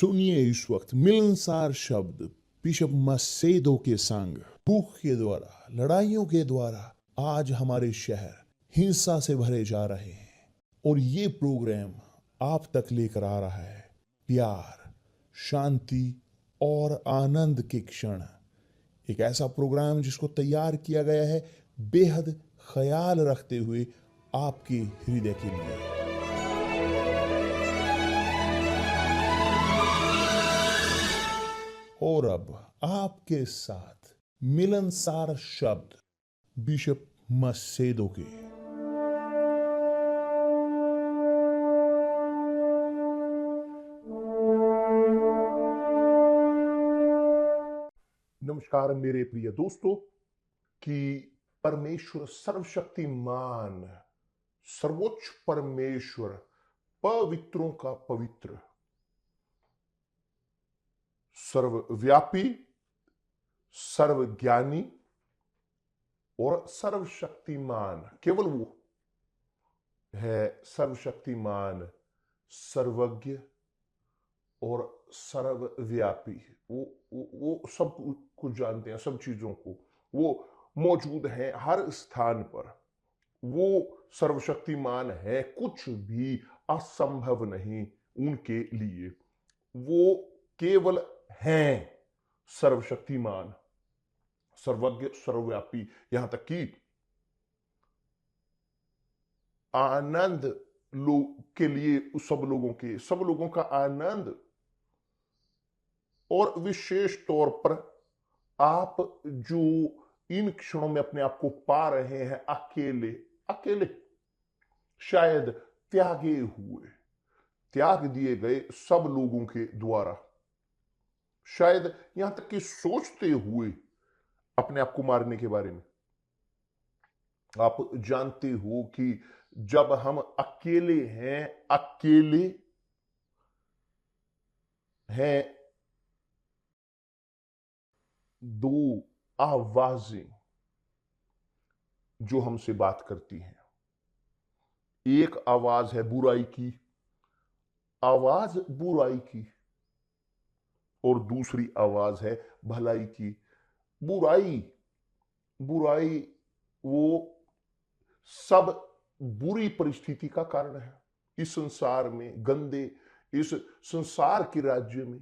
सुनिए इस वक्त मिलनसार शब्द बिशप मसेदो के संग। भूख के द्वारा, लड़ाइयों के द्वारा आज हमारे शहर हिंसा से भरे जा रहे हैं, और ये प्रोग्राम आप तक लेकर आ रहा है प्यार, शांति और आनंद के क्षण। एक ऐसा प्रोग्राम जिसको तैयार किया गया है बेहद ख्याल रखते हुए आपके हृदय के लिए। और अब आपके साथ मिलनसार शब्द बिशप मसेदो के। नमस्कार मेरे प्रिय दोस्तों, कि परमेश्वर सर्वशक्तिमान, सर्वोच्च परमेश्वर, पवित्रों का पवित्र, सर्वव्यापी, सर्वज्ञानी और सर्वशक्तिमान, केवल वो है सर्वशक्तिमान, सर्वज्ञ और सर्वव्यापी। वो सब कुछ जानते हैं, सब चीजों को, वो मौजूद हैं हर स्थान पर। वो सर्वशक्तिमान है, कुछ भी असंभव नहीं उनके लिए। वो केवल हैं सर्वशक्तिमान, सर्वज्ञ, सर्वव्यापी। यहां तक कि आनंद के लिए सब लोगों का आनंद, और विशेष तौर पर आप जो इन क्षणों में अपने आप को पा रहे हैं अकेले अकेले, शायद त्याग दिए गए सब लोगों के द्वारा, शायद यहां तक कि सोचते हुए अपने आप को मारने के बारे में। आप जानते हो कि जब हम अकेले हैं, दो आवाजें जो हमसे बात करती हैं। एक आवाज है बुराई की, और दूसरी आवाज है भलाई की। बुराई वो सब बुरी परिस्थिति का कारण है इस संसार में, गंदे इस संसार के राज्य में।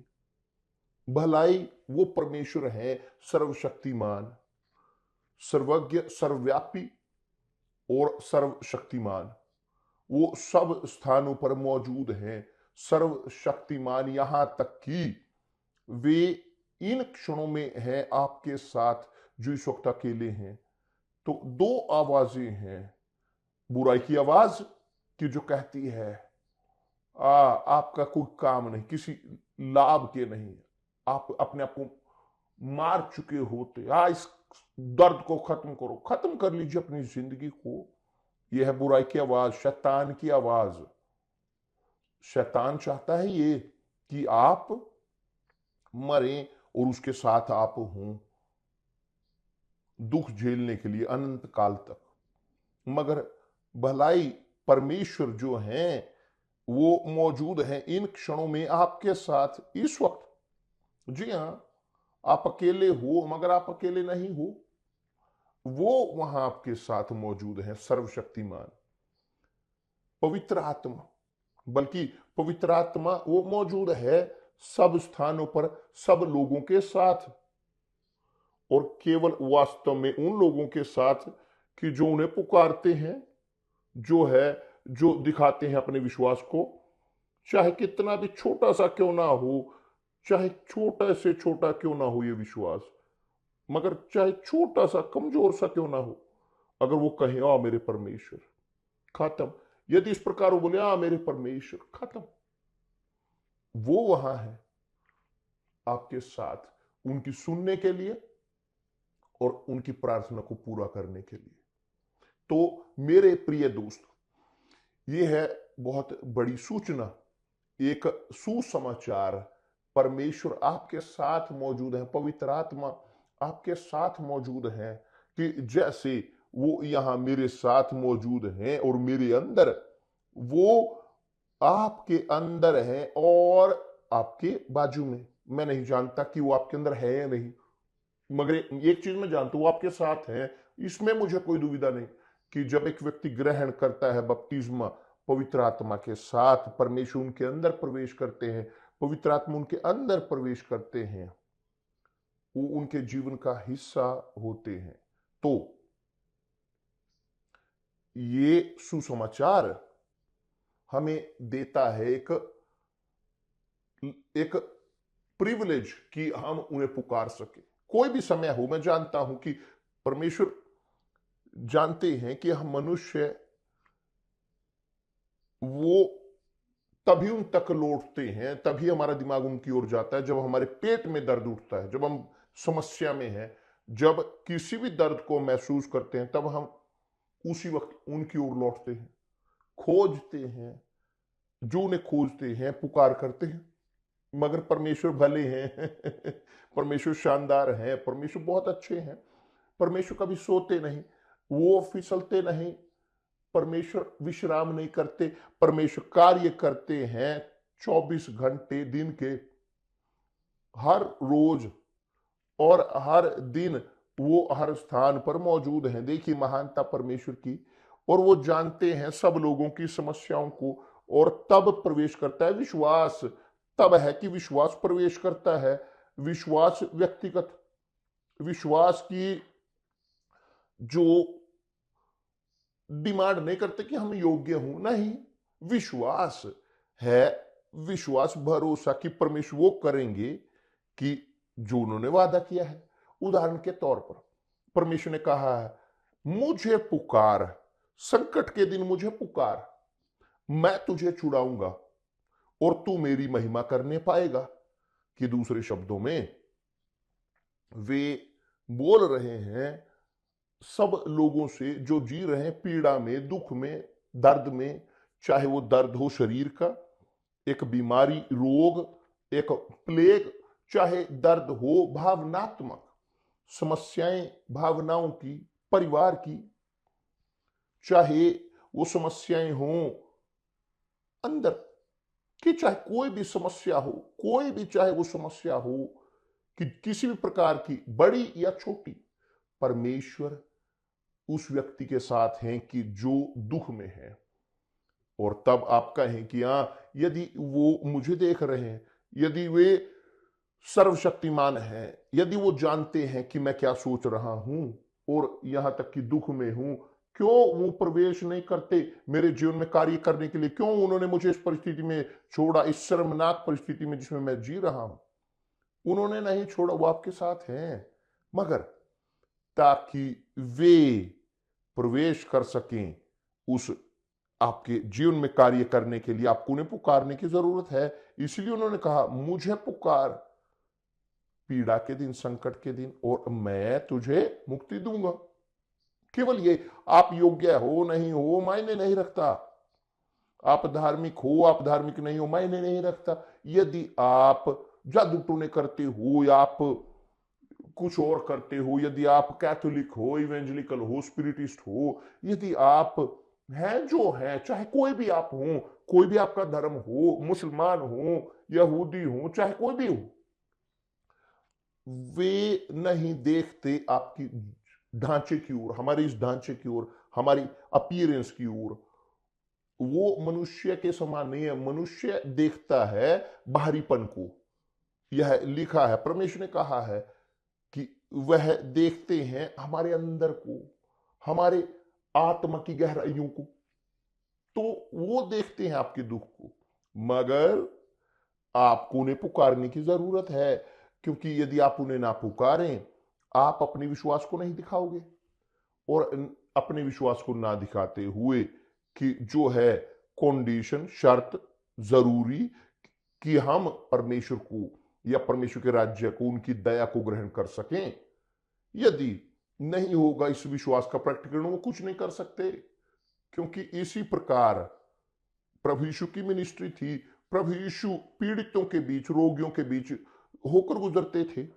भलाई वो परमेश्वर है सर्वशक्तिमान, सर्वज्ञ, सर्वव्यापी और सर्वशक्तिमान। वो सब स्थानों पर मौजूद हैं, सर्वशक्तिमान, यहां तक कि वे इन क्षणों में हैं आपके साथ जो इस वक्त अकेले हैं। तो दो आवाजें हैं। बुराई की आवाज की जो कहती है आपका कोई काम नहीं, किसी लाभ के नहीं, आप अपने आप को मार चुके होते, इस दर्द को खत्म कर लीजिए अपनी जिंदगी को। यह है बुराई की आवाज, शैतान की आवाज। शैतान चाहता है ये कि आप मरें और उसके साथ आप हों दुख झेलने के लिए अनंत काल तक। मगर भलाई परमेश्वर जो हैं वो मौजूद हैं इन क्षणों में आपके साथ इस वक्त। जी हां, आप अकेले हो मगर आप अकेले नहीं हो, वो वहां आपके साथ मौजूद है, सर्वशक्तिमान, पवित्र आत्मा। बल्कि पवित्र आत्मा वो मौजूद है सब स्थानों पर, सब लोगों के साथ, और केवल वास्तव में उन लोगों के साथ कि जो उन्हें पुकारते हैं, जो दिखाते हैं अपने विश्वास को, चाहे कितना भी छोटा सा क्यों ना हो, चाहे छोटा से छोटा क्यों ना हो ये विश्वास, मगर चाहे छोटा सा कमजोर सा क्यों ना हो, अगर वो कहे मेरे परमेश्वर, खत्म। यदि इस प्रकार वो बोले मेरे परमेश्वर, खत्म। वो वहां है आपके साथ, उनकी सुनने के लिए और उनकी प्रार्थना को पूरा करने के लिए। तो मेरे प्रिय दोस्त, ये है बहुत बड़ी सूचना, एक सुसमाचार। परमेश्वर आपके साथ मौजूद है, पवित्र आत्मा आपके साथ मौजूद है, कि जैसे वो यहां मेरे साथ मौजूद हैं और मेरे अंदर, वो आपके अंदर है और आपके बाजू में, मैं नहीं जानता कि वो आपके अंदर है या नहीं, मगर एक चीज मैं जानता हूं, वो आपके साथ है। इसमें मुझे कोई दुविधा नहीं कि जब एक व्यक्ति ग्रहण करता है बपतिस्मा पवित्र आत्मा के साथ, परमेश्वर उनके अंदर प्रवेश करते हैं, पवित्र आत्मा उनके अंदर प्रवेश करते हैं, वो उनके जीवन का हिस्सा होते हैं। तो ये सुसमाचार हमें देता है एक एक प्रिविलेज कि हम उन्हें पुकार सके। कोई भी समय हो, मैं जानता हूं कि परमेश्वर जानते हैं कि हम मनुष्य वो तभी उन तक लौटते हैं, तभी हमारा दिमाग उनकी ओर जाता है जब हमारे पेट में दर्द उठता है, जब हम समस्या में हैं, जब किसी भी दर्द को महसूस करते हैं, तब हम उसी वक्त उनकी ओर लौटते हैं, खोजते हैं, जो उन्हें खोजते हैं, पुकार करते हैं। मगर परमेश्वर भले हैं परमेश्वर शानदार हैं, परमेश्वर बहुत अच्छे हैं, परमेश्वर कभी सोते नहीं, वो फिसलते नहीं, परमेश्वर विश्राम नहीं करते, परमेश्वर कार्य करते हैं 24 घंटे दिन के, हर रोज और हर दिन वो हर स्थान पर मौजूद हैं। देखिए महानता परमेश्वर की, और वो जानते हैं सब लोगों की समस्याओं को, और तब प्रवेश करता है विश्वास, तब है कि विश्वास प्रवेश करता है। विश्वास व्यक्तिगत विश्वास की जो डिमांड नहीं करते कि हम योग्य हूं, नहीं, विश्वास है, विश्वास भरोसा कि परमेश्वर वो करेंगे कि जो उन्होंने वादा किया है। उदाहरण के तौर पर परमेश्वर ने कहा है, मुझे पुकार, संकट के दिन मुझे पुकार, मैं तुझे छुड़ाऊंगा और तू मेरी महिमा करने पाएगा। कि दूसरे शब्दों में वे बोल रहे हैं सब लोगों से जो जी रहे हैं पीड़ा में, दुख में, दर्द में, चाहे वो दर्द हो शरीर का, एक बीमारी, रोग, एक प्लेग, चाहे दर्द हो भावनात्मक समस्याएं, भावनाओं की, परिवार की, चाहे वो समस्याएं हों अंदर कि, चाहे कोई भी समस्या हो, कोई भी चाहे वो समस्या हो कि किसी भी प्रकार की, बड़ी या छोटी, परमेश्वर उस व्यक्ति के साथ हैं कि जो दुख में है। और तब आप कहें कि हाँ, यदि वो मुझे देख रहे हैं, यदि वे सर्वशक्तिमान हैं, यदि वो जानते हैं कि मैं क्या सोच रहा हूं और यहां तक कि दुख में हूं, क्यों वो प्रवेश नहीं करते मेरे जीवन में कार्य करने के लिए? क्यों उन्होंने मुझे इस परिस्थिति में छोड़ा, इस शर्मनाक परिस्थिति में जिसमें मैं जी रहा हूं? उन्होंने नहीं छोड़ा, वो आपके साथ हैं, मगर ताकि वे प्रवेश कर सकें उस आपके जीवन में कार्य करने के लिए, आपको उन्हें पुकारने की जरूरत है। इसलिए उन्होंने कहा, मुझे पुकार पीड़ा के दिन, संकट के दिन, और मैं तुझे मुक्ति दूंगा। केवल ये, आप योग्य हो नहीं हो मायने नहीं रखता, आप धार्मिक हो आप धार्मिक नहीं हो मायने नहीं रखता, यदि आप जादू टूने करते हो या आप कुछ और करते हो, यदि आप कैथोलिक हो, इवेंजलिकल हो, स्पिरिटिस्ट हो, यदि आप हैं जो है, चाहे कोई भी आप हो, कोई भी आपका धर्म हो, मुसलमान हो, यहूदी हो, चाहे कोई भी हो, वे नहीं देखते आपकी ढांचे की ओर, हमारे इस ढांचे की ओर, हमारी अपीयरेंस की ओर। वो मनुष्य के समान नहीं है, मनुष्य देखता है बाहरीपन को। यह लिखा है, परमेश्वर ने कहा है कि वह देखते हैं हमारे अंदर को, हमारे आत्मा की गहराइयों को। तो वो देखते हैं आपके दुख को, मगर आपको उन्हें पुकारने की जरूरत है, क्योंकि यदि आप उन्हें ना पुकारें, आप अपने विश्वास को नहीं दिखाओगे, और अपने विश्वास को ना दिखाते हुए कि जो है कंडीशन, शर्त जरूरी कि हम परमेश्वर को या परमेश्वर के राज्य को, उनकी दया को ग्रहण कर सकें, यदि नहीं होगा इस विश्वास का प्रकटीकरण, वो कुछ नहीं कर सकते। क्योंकि इसी प्रकार प्रभु यीशु की मिनिस्ट्री थी, प्रभु यीशु पीड़ितों के बीच, रोगियों के बीच होकर गुजरते थे,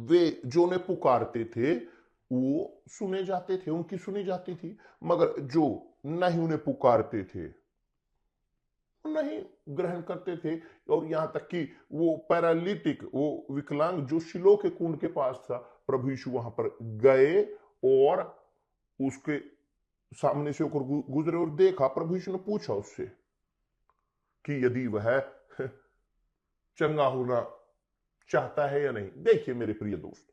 वे जो उन्हें पुकारते थे वो सुने जाते थे, उनकी सुनी जाती थी, मगर जो नहीं उन्हें पुकारते थे नहीं ग्रहण करते थे। और यहां तक कि वो पैरालिटिक, वो विकलांग जो शिलो के कुंड के पास था, प्रभु यीशु वहां पर गए और उसके सामने से होकर गुजरे और देखा। प्रभु यीशु ने पूछा उससे कि यदि वह चंगा होना चाहता है या नहीं। देखिए मेरे प्रिय दोस्त,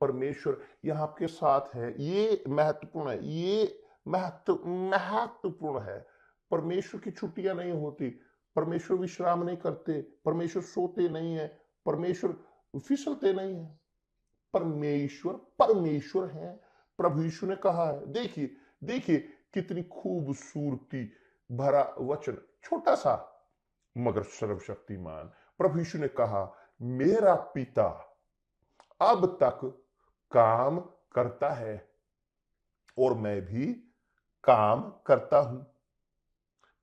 परमेश्वर यह आपके साथ है, ये महत्वपूर्ण है, ये महत्वपूर्ण है। परमेश्वर की छुट्टियां नहीं होती, परमेश्वर विश्राम नहीं करते, परमेश्वर सोते नहीं है, परमेश्वर फिसलते नहीं है। परमेश्वर परमेश्वर है। प्रभु यीशु ने कहा है, देखिए देखिए कितनी खूबसूरती भरा वचन, छोटा सा मगर सर्वशक्तिमान। प्रभु यीशु ने कहा, मेरा पिता अब तक काम करता है और मैं भी काम करता हूं।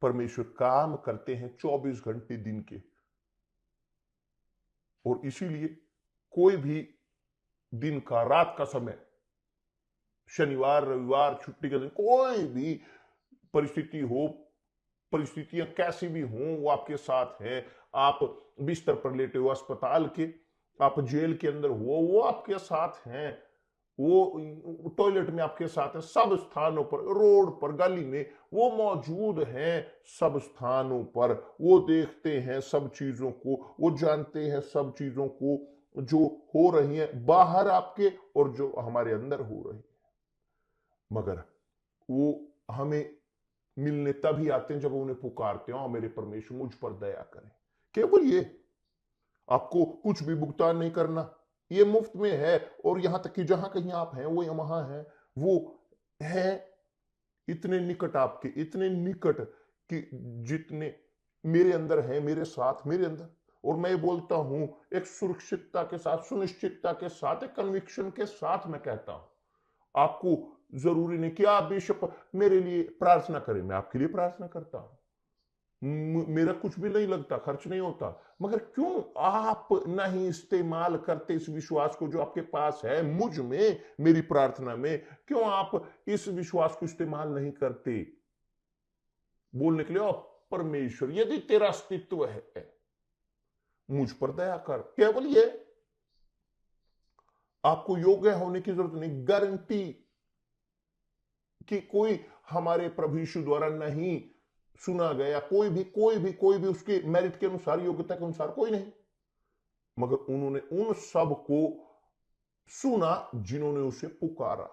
परमेश्वर काम करते हैं 24 घंटे दिन के, और इसीलिए कोई भी दिन का, रात का समय, शनिवार रविवार छुट्टी का दिन, कोई भी परिस्थिति हो, परिस्थितियां कैसी भी हों, वो आपके साथ है। आप बिस्तर पर लेटे हो अस्पताल के, आप जेल के अंदर हो, वो आपके साथ हैं। वो टॉयलेट में आपके साथ है, सब स्थानों पर, रोड पर, गली में वो मौजूद हैं। सब स्थानों पर वो देखते हैं सब चीजों को, वो जानते हैं सब चीजों को जो हो रही हैं बाहर आपके और जो हमारे अंदर हो रही है। मगर वो हमें मिलने तभी आते हैं जब उन्हें पुकारते हो, मेरे परमेश्वर मुझ पर दया करें। केवल ये, आपको कुछ भी भुगतान नहीं करना, ये मुफ्त में है। और यहां तक कि जहां कहीं आप हैं, वो वहां है, वो है इतने निकट आपके, इतने निकट कि जितने मेरे अंदर है, मेरे साथ, मेरे अंदर। और मैं बोलता हूं एक सुरक्षितता के साथ, सुनिश्चितता के साथ, एक कन्विक्शन के साथ मैं कहता हूं, आपको जरूरी नहीं कि आप बिशप मेरे लिए प्रार्थना करें। मैं आपके लिए प्रार्थना करता हूं, मेरा कुछ भी नहीं लगता, खर्च नहीं होता। मगर क्यों आप नहीं इस्तेमाल करते इस विश्वास को जो आपके पास है मुझ में, मेरी प्रार्थना में? क्यों आप इस विश्वास को इस्तेमाल नहीं करते बोलने के लिए, परमेश्वर यदि तेरा अस्तित्व है मुझ पर दया कर। केवल ये, आपको योग्य होने की जरूरत नहीं, गारंटी कि कोई हमारे प्रभु यीशु द्वारा नहीं सुना गया, कोई भी उसके मेरिट के अनुसार, योग्यता के अनुसार कोई नहीं। मगर उन्होंने उन सब को सुना जिन्होंने उसे पुकारा।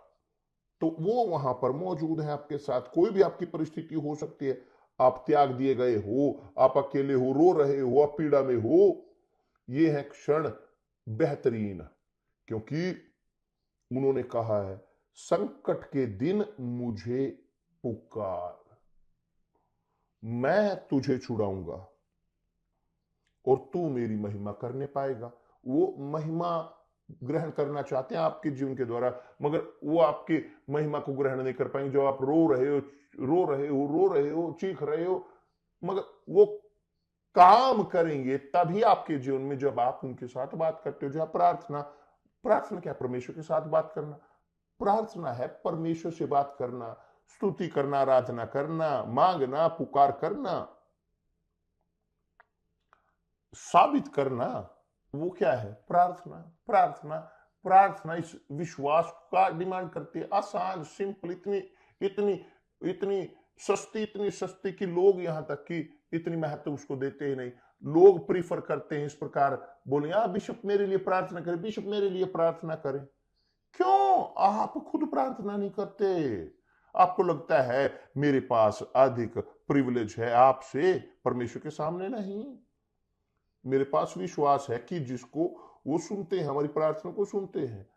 तो वो वहां पर मौजूद है आपके साथ। कोई भी आपकी परिस्थिति हो सकती है, आप त्याग दिए गए हो, आप अकेले हो, रो रहे हो, आप पीड़ा में हो, ये है क्षण बेहतरीन, क्योंकि उन्होंने कहा है, संकट के दिन मुझे पुकार, मैं तुझे छुड़ाऊंगा और तू मेरी महिमा करने पाएगा। वो महिमा ग्रहण करना चाहते हैं आपके जीवन के द्वारा, मगर वो आपकी महिमा को ग्रहण नहीं कर पाएंगे। जो आप रो रहे हो, रो रहे हो, रो रहे हो, चीख रहे हो, मगर वो काम करेंगे तभी आपके जीवन में जब आप उनके साथ बात करते हो। जो आप प्रार्थना, प्रार्थना क्या? परमेश्वर के साथ बात करना। प्रार्थना है परमेश्वर से बात करना, स्तुति करना, आराधना करना, मांगना, पुकार करना, साबित करना। वो क्या है? प्रार्थना। प्रार्थना प्रार्थना इस विश्वास का डिमांड करती है। आसान, सिंपल, इतनी इतनी इतनी सस्ती, इतनी सस्ती कि लोग यहां तक कि इतनी महत्व उसको देते ही नहीं। लोग प्रीफर करते हैं इस प्रकार बोले, बिशप मेरे लिए प्रार्थना करें, बिशप मेरे लिए प्रार्थना करें। क्यों आप खुद प्रार्थना नहीं करते? आपको लगता है मेरे पास अधिक प्रिविलेज है आपसे, परमेश्वर के सामने नहीं। मेरे पास विश्वास है कि जिसको वो सुनते हैं, हमारी प्रार्थना को सुनते हैं,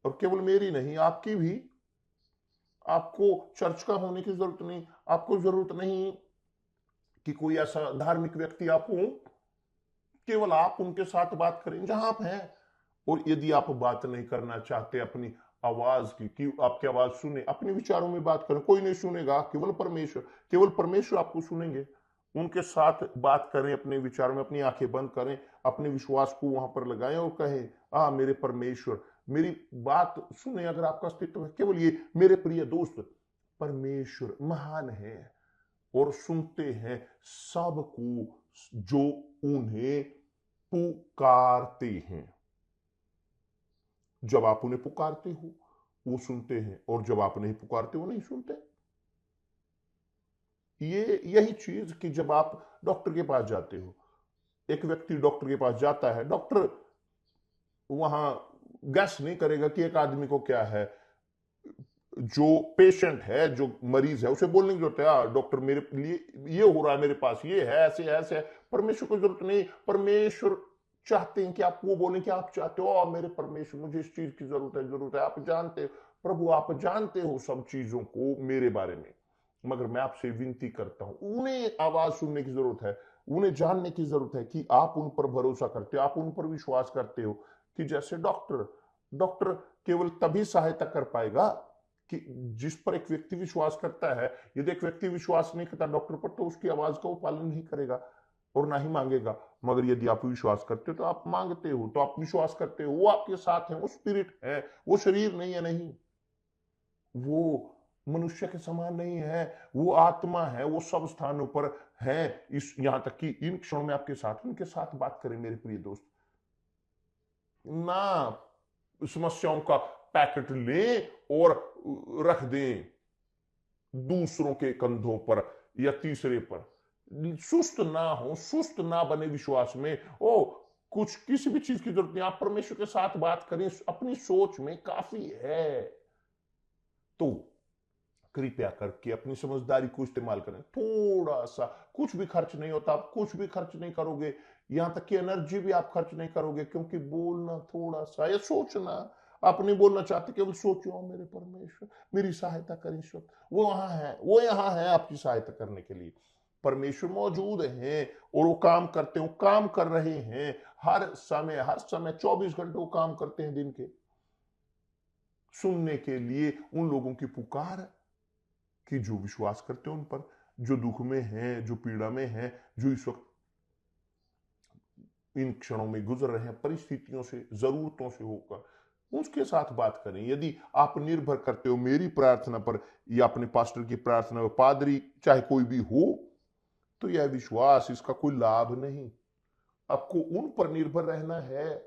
और केवल मेरी नहीं, आपकी भी। आपको चर्च का होने की जरूरत नहीं, आपको जरूरत नहीं कि कोई ऐसा धार्मिक व्यक्ति आप हो, केवल आप उनके साथ बात करें जहां आप हैं। और यदि आप बात नहीं करना चाहते अपनी आवाज की, कि आपकी आवाज सुने, अपने विचारों में बात करें, कोई नहीं सुनेगा, केवल परमेश्वर आपको सुनेंगे। उनके साथ बात करें, अपने विचारों में अपनी आंखें बंद करें, अपने विश्वास को वहां पर लगाएं और कहें, मेरे परमेश्वर मेरी बात सुने। अगर आपका अस्तित्व है, केवल ये मेरे प्रिय दोस्त, परमेश्वर महान है और सुनते हैं सबको जो उन्हें पुकारते हैं। जब आप उन्हें पुकारते हो वो सुनते हैं, और जब आप नहीं पुकारते वो नहीं सुनते। ये यही चीज कि जब आप डॉक्टर के पास जाते हो, एक व्यक्ति डॉक्टर के पास जाता है, डॉक्टर वहां गैस नहीं करेगा कि एक आदमी को क्या है। जो पेशेंट है, जो मरीज है, उसे बोलने की जरूरत है, डॉक्टर मेरे लिए ये हो रहा है, मेरे पास ये है, ऐसे ऐसे है। परमेश्वर को जरूरत नहीं। परमेश्वर चाहते हैं कि आप वो बोलें कि आप चाहते हो, मेरे परमेश्वर मुझे इस चीज की जरूरत है, आप जानते हो प्रभु, आप जानते हो सब चीजों को मेरे बारे में, मगर मैं आपसे विनती करता हूं। उन्हें आवाज सुनने की जरूरत है, उन्हें जानने की जरूरत है कि आप उन पर भरोसा करते हो, आप उन पर विश्वास करते हो। कि जैसे डॉक्टर केवल तभी सहायता कर पाएगा कि जिस पर एक व्यक्ति विश्वास करता है। यदि एक व्यक्ति विश्वास नहीं करता डॉक्टर पर, तो उसकी आवाज का वो पालन नहीं करेगा और ना ही मांगेगा। मगर यदि आप विश्वास करते हो तो आप मांगते हो, तो आप विश्वास करते हो, वो आपके साथ है, वो स्पिरिट है, वो शरीर नहीं है, नहीं, वो मनुष्य के समान नहीं है, वो आत्मा है, वो सब स्थानों पर है। इस यहां तक कि इन क्षणों में आपके साथ, उनके साथ बात करें मेरे प्रिय दोस्त। ना समस्याओं का पैकेट लें और रख दें दूसरों के कंधों पर या तीसरे पर। सुस्त ना हो, सुस्त ना बने विश्वास में। ओ कुछ किसी भी चीज की जरूरत नहीं, आप परमेश्वर के साथ बात करें, अपनी सोच में काफी है। तो कृपया करके अपनी समझदारी को इस्तेमाल करें। थोड़ा सा, कुछ भी खर्च नहीं होता, आप कुछ भी खर्च नहीं करोगे, यहां तक कि एनर्जी भी आप खर्च नहीं करोगे, क्योंकि बोलना थोड़ा सा या सोचना, आप नहीं बोलना चाहते, केवल सोचो मेरे परमेश्वर मेरी सहायता करें। ईश्वर वो वहां है, वो यहां है आपकी सहायता करने के लिए। परमेश्वर मौजूद हैं और वो काम करते हैं, वो काम कर रहे हैं हर समय 24 घंटे वो काम करते हैं दिन के, सुनने के लिए उन लोगों की पुकार कि जो विश्वास करते हैं उन पर, जो दुख में हैं, जो पीड़ा में हैं, जो इस वक्त इन क्षणों में गुजर रहे हैं परिस्थितियों से, जरूरतों से होकर, उसके साथ बात करें। यदि आप निर्भर करते हो मेरी प्रार्थना पर या अपने पास्टर की प्रार्थना पर, पादरी चाहे कोई भी हो, तो यह विश्वास, इसका कोई लाभ नहीं। आपको उन पर निर्भर रहना है,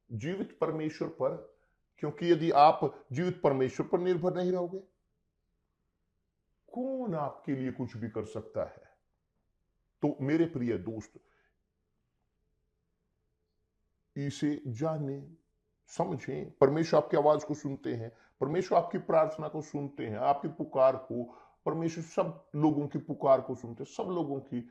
जीवित परमेश्वर पर, क्योंकि यदि आप जीवित परमेश्वर पर निर्भर नहीं रहोगे, कौन आपके लिए कुछ भी कर सकता है। तो मेरे प्रिय दोस्त, इसे जाने समझें। परमेश्वर आपकी आवाज को सुनते हैं, परमेश्वर आपकी प्रार्थना को सुनते हैं, आपकी पुकार को। परमेश्वर सब लोगों की पुकार को सुनते हैं, सब लोगों की,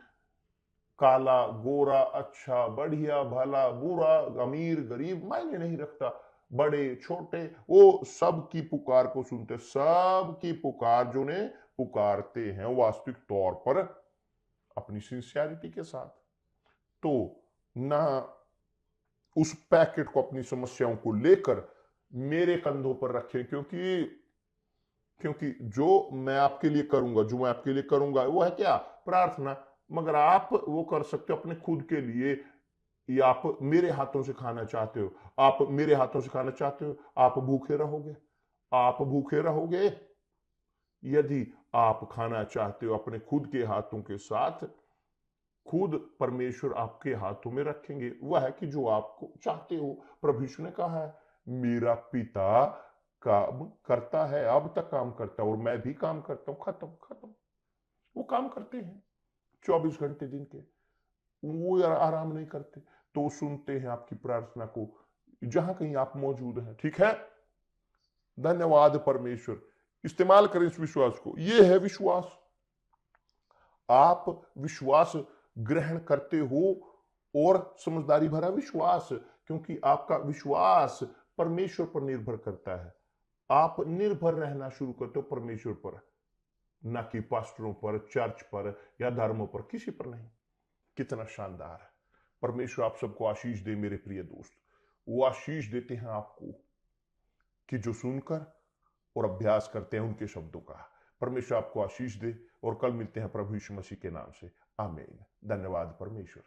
काला गोरा, अच्छा बढ़िया भला बुरा, अमीर गरीब मायने नहीं रखता, बड़े छोटे, वो सब की पुकार को सुनते, सब की पुकार जो ने पुकारते हैं वास्तविक तौर पर अपनी सिंसियरिटी के साथ। तो ना उस पैकेट को, अपनी समस्याओं को लेकर मेरे कंधों पर रखें, क्योंकि जो मैं आपके लिए करूंगा वो है क्या? प्रार्थना। मगर आप वो कर सकते हो अपने खुद के लिए, या आप मेरे हाथों से खाना चाहते हो, आप मेरे हाथों से खाना चाहते हो, आप भूखे रहोगे, आप भूखे रहोगे। यदि आप खाना चाहते हो अपने खुद के हाथों के साथ, खुद परमेश्वर आपके हाथों में रखेंगे, वह है कि जो आपको चाहते हो। प्रभु यीशु ने कहा है, मेरा पिता काम करता है, अब तक काम करता है, और मैं भी काम करता हूं। खत्म खत्म। वो काम करते हैं 24 घंटे दिन के, वो आराम नहीं करते, तो वो सुनते हैं आपकी प्रार्थना को जहां कहीं आप मौजूद हैं। ठीक है, धन्यवाद परमेश्वर। इस्तेमाल करें इस विश्वास को। ये है विश्वास। आप विश्वास ग्रहण करते हो, और समझदारी भरा विश्वास, क्योंकि आपका विश्वास परमेश्वर पर निर्भर करता है। आप निर्भर रहना शुरू करते हो परमेश्वर पर, ना कि पास्टरों पर, चर्च पर या धर्मों पर, किसी पर नहीं। कितना शानदार है। परमेश्वर आप सबको आशीष दे मेरे प्रिय दोस्त। वो आशीष देते हैं आपको कि जो सुनकर और अभ्यास करते हैं उनके शब्दों का। परमेश्वर आपको आशीष दे, और कल मिलते हैं प्रभु यीशु मसीह के नाम से। आमीन। धन्यवाद परमेश्वर।